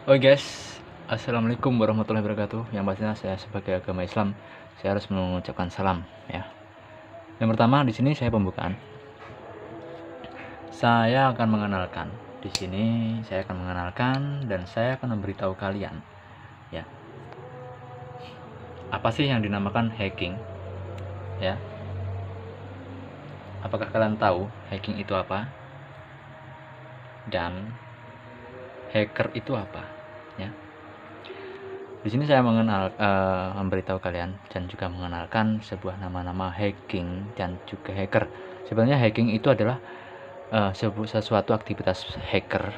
Oke guys, assalamualaikum warahmatullahi wabarakatuh. Yang pastinya saya sebagai agama Islam, saya harus mengucapkan salam ya. Yang pertama di sini saya pembukaan. Saya akan mengenalkan. Di sini saya akan mengenalkan dan saya akan memberitahu kalian ya. Apa sih yang dinamakan hacking? Ya. Apakah kalian tahu hacking itu apa? Dan hacker itu apa? Ya. Di sini saya memberitahu kalian dan juga mengenalkan sebuah nama-nama hacking dan juga hacker. Sebenarnya hacking itu adalah sesuatu aktivitas hacker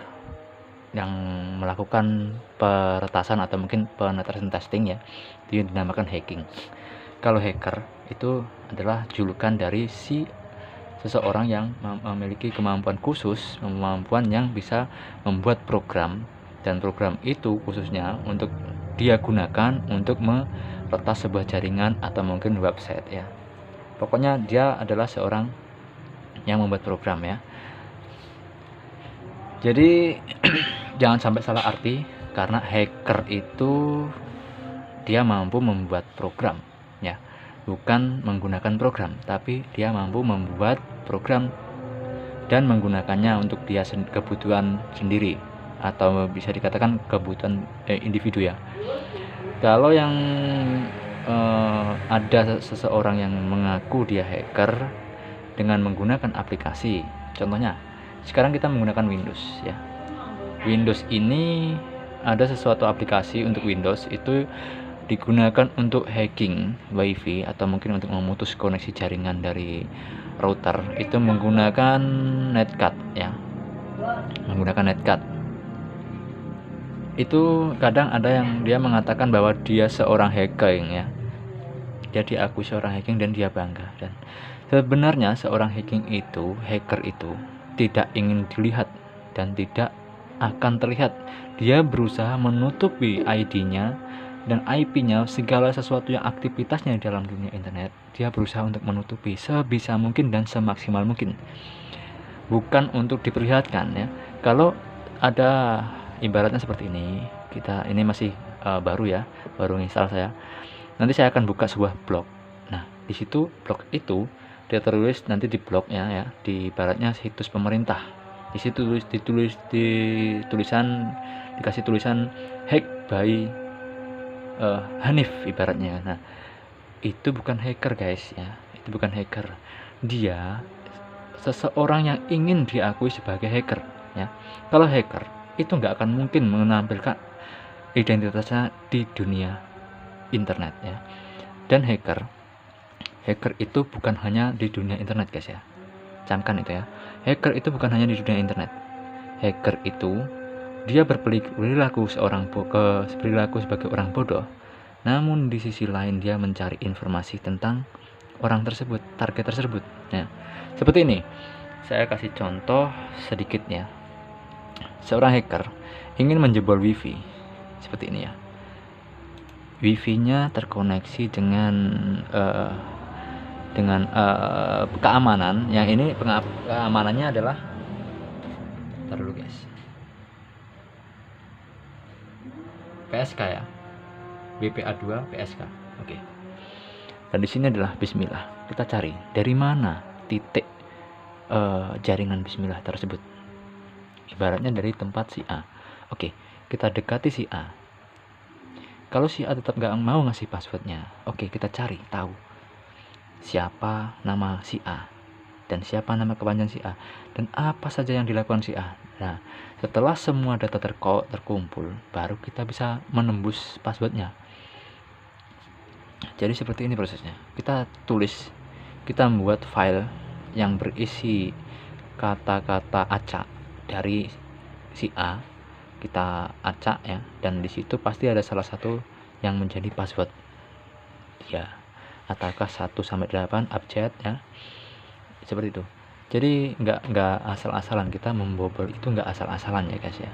yang melakukan peretasan atau mungkin penetration testing ya, itu dinamakan hacking. Kalau hacker itu adalah julukan dari seseorang yang memiliki kemampuan khusus, kemampuan yang bisa membuat program, dan program itu khususnya untuk dia gunakan untuk meretas sebuah jaringan atau mungkin website ya. Pokoknya dia adalah seorang yang membuat program ya. Jadi jangan sampai salah arti, karena hacker itu dia mampu membuat program ya, bukan menggunakan program, tapi dia mampu membuat program dan menggunakannya untuk dia kebutuhan sendiri, atau bisa dikatakan kebutuhan individu ya. Kalau yang ada seseorang yang mengaku dia hacker dengan menggunakan aplikasi, contohnya sekarang kita menggunakan Windows ya. Windows ini ada sesuatu aplikasi untuk Windows itu digunakan untuk hacking WiFi atau mungkin untuk memutus koneksi jaringan dari router, itu menggunakan netcard ya. Menggunakan netcard. Itu kadang ada yang dia mengatakan bahwa dia seorang hacking ya. Dia diakui seorang hacking dan dia bangga. Dan sebenarnya seorang hacker itu tidak ingin dilihat dan tidak akan terlihat. Dia berusaha menutupi ID-nya dan IP-nya, segala sesuatu yang aktivitasnya di dalam dunia internet. Dia berusaha untuk menutupi sebisa mungkin dan semaksimal mungkin. Bukan untuk diperlihatkan ya. Kalau ada ibaratnya seperti ini, ini masih baru ya, baru install saya. Nanti saya akan buka sebuah blog. Nah, di situ blog itu dia tertulis nanti di blognya ya, di ibaratnya situs pemerintah. Di situ dikasih tulisan hack by Hanif ibaratnya. Nah, itu bukan hacker guys ya, itu bukan hacker. Dia seseorang yang ingin diakui sebagai hacker ya. Kalau hacker itu nggak akan mungkin menampilkan identitasnya di dunia internet ya. Dan hacker itu bukan hanya di dunia internet guys ya, camkan itu ya. Hacker itu bukan hanya di dunia internet. Hacker itu dia berperilaku sebagai orang bodoh, namun di sisi lain dia mencari informasi tentang orang tersebut, target tersebut ya. Seperti ini, saya kasih contoh sedikit ya. Seorang hacker ingin menjebol wifi seperti ini ya. Wifi-nya terkoneksi dengan keamanan. Yang ini keamanannya adalah, ntar dulu guys, PSK ya, BPA2 PSK. Oke. Dan di sini adalah Bismillah. Kita cari dari mana titik jaringan Bismillah tersebut. Ibaratnya dari tempat si A. Oke, kita dekati si A. Kalau si A tetap gak mau ngasih passwordnya, oke, kita cari tahu siapa nama si A dan siapa nama kepanjangan si A dan apa saja yang dilakukan si A. Nah, setelah semua data terkumpul, baru kita bisa menembus passwordnya. Jadi seperti ini prosesnya. Kita membuat file yang berisi kata-kata acak dari si A. Kita acak ya, dan di situ pasti ada salah satu yang menjadi password ya, ataukah 1 sampai 8 abjad ya, seperti itu. Jadi nggak asal-asalan kita membobol, itu nggak asal-asalan ya guys ya.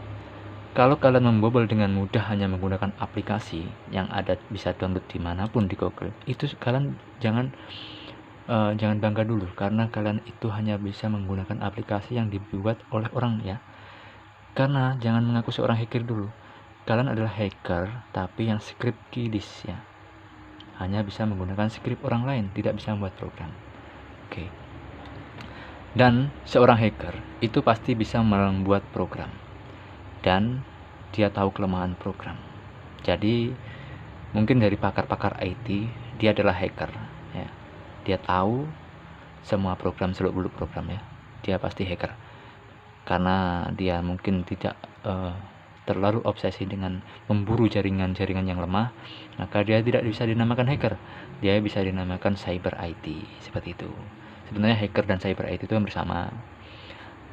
Kalau kalian membobol dengan mudah hanya menggunakan aplikasi yang ada, bisa download dimanapun di Google, itu kalian jangan bangga dulu, karena kalian itu hanya bisa menggunakan aplikasi yang dibuat oleh orang ya. Karena jangan mengaku seorang hacker dulu. kalian adalah hacker tapi yang script kiddies ya, hanya bisa menggunakan script orang lain, tidak bisa membuat program. Oke. Dan seorang hacker itu pasti bisa membuat program dan dia tahu kelemahan program. Jadi mungkin dari pakar-pakar IT, dia adalah hacker ya. Dia tahu semua program, seluk-beluk program ya. Dia pasti hacker. Karena dia mungkin tidak terlalu obsesi dengan memburu jaringan-jaringan yang lemah, maka dia tidak bisa dinamakan hacker. Dia bisa dinamakan cyber IT, seperti itu. Sebenarnya hacker dan cyber IT itu hampir sama.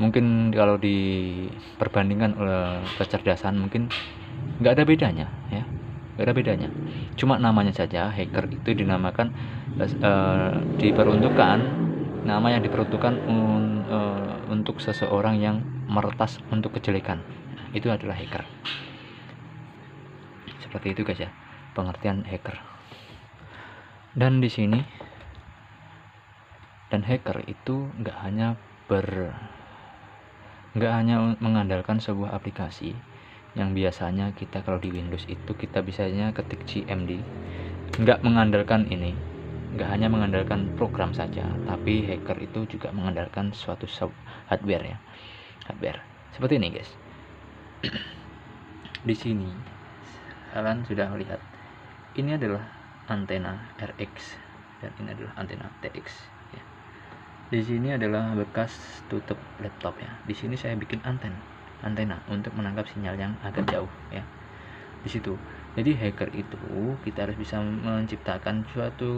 Mungkin kalau diperbandingkan oleh kecerdasan mungkin nggak ada bedanya ya, nggak ada bedanya. Cuma namanya saja hacker itu dinamakan diperuntukkan, nama yang diperuntukkan untuk seseorang yang meretas untuk kejelekan, itu adalah hacker. Seperti itu guys ya, pengertian hacker. Dan di sini, dan hacker itu nggak hanya mengandalkan sebuah aplikasi yang biasanya kita kalau di Windows itu kita bisanya ketik cmd, nggak mengandalkan ini, nggak hanya mengandalkan program saja, tapi hacker itu juga mengandalkan suatu hardware ya, hardware seperti ini guys. Di sini kalian sudah melihat ini adalah antena RX dan ini adalah antena TX ya. Di sini adalah bekas tutup laptop ya. Di sini saya bikin antena untuk menangkap sinyal yang agak jauh ya. Di situ. Jadi hacker itu kita harus bisa menciptakan suatu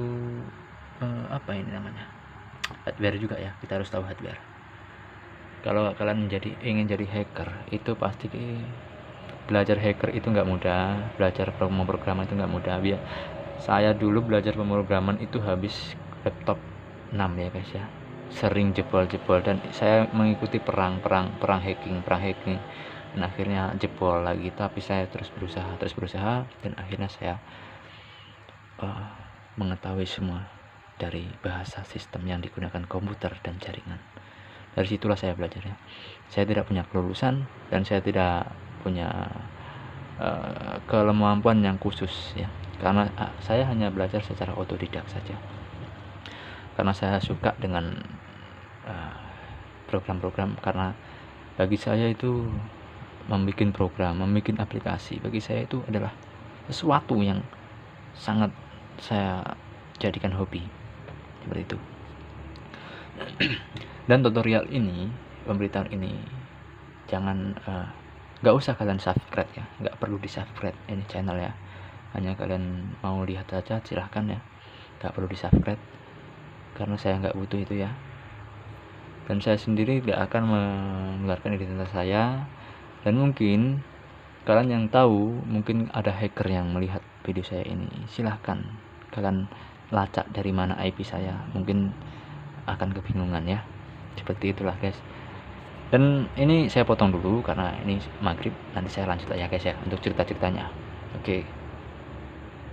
apa ini namanya? Hardware juga ya. Kita harus tahu hardware. Kalau kalian ingin jadi hacker, itu pasti belajar hacker itu nggak mudah, belajar pemrograman itu nggak mudah. Saya dulu belajar pemrograman itu habis laptop 6 ya guys ya, sering jebol dan saya mengikuti perang hacking, dan akhirnya jebol lagi. Tapi saya terus berusaha dan akhirnya saya mengetahui semua dari bahasa sistem yang digunakan komputer dan jaringan. Dari situlah saya belajar ya. Saya tidak punya kelulusan dan saya tidak punya kemampuan yang khusus ya, karena saya hanya belajar secara otodidak saja, karena saya suka dengan program-program. Karena bagi saya itu membuat program, membuat aplikasi, bagi saya itu adalah sesuatu yang sangat saya jadikan hobi, seperti itu. Dan tutorial ini, pemberitahuan ini, jangan nggak usah kalian subscribe ya, nggak perlu di subscribe ini channel ya, hanya kalian mau lihat saja silahkan ya, nggak perlu di subscribe karena saya nggak butuh itu ya. Dan saya sendiri nggak akan mengeluarkan identitas saya. Dan mungkin kalian yang tahu, mungkin ada hacker yang melihat video saya ini, silahkan kalian lacak dari mana IP saya, mungkin akan kebingungan ya. Seperti itulah guys. Dan ini saya potong dulu karena ini maghrib, nanti saya lanjut ya guys ya untuk cerita-ceritanya. Oke.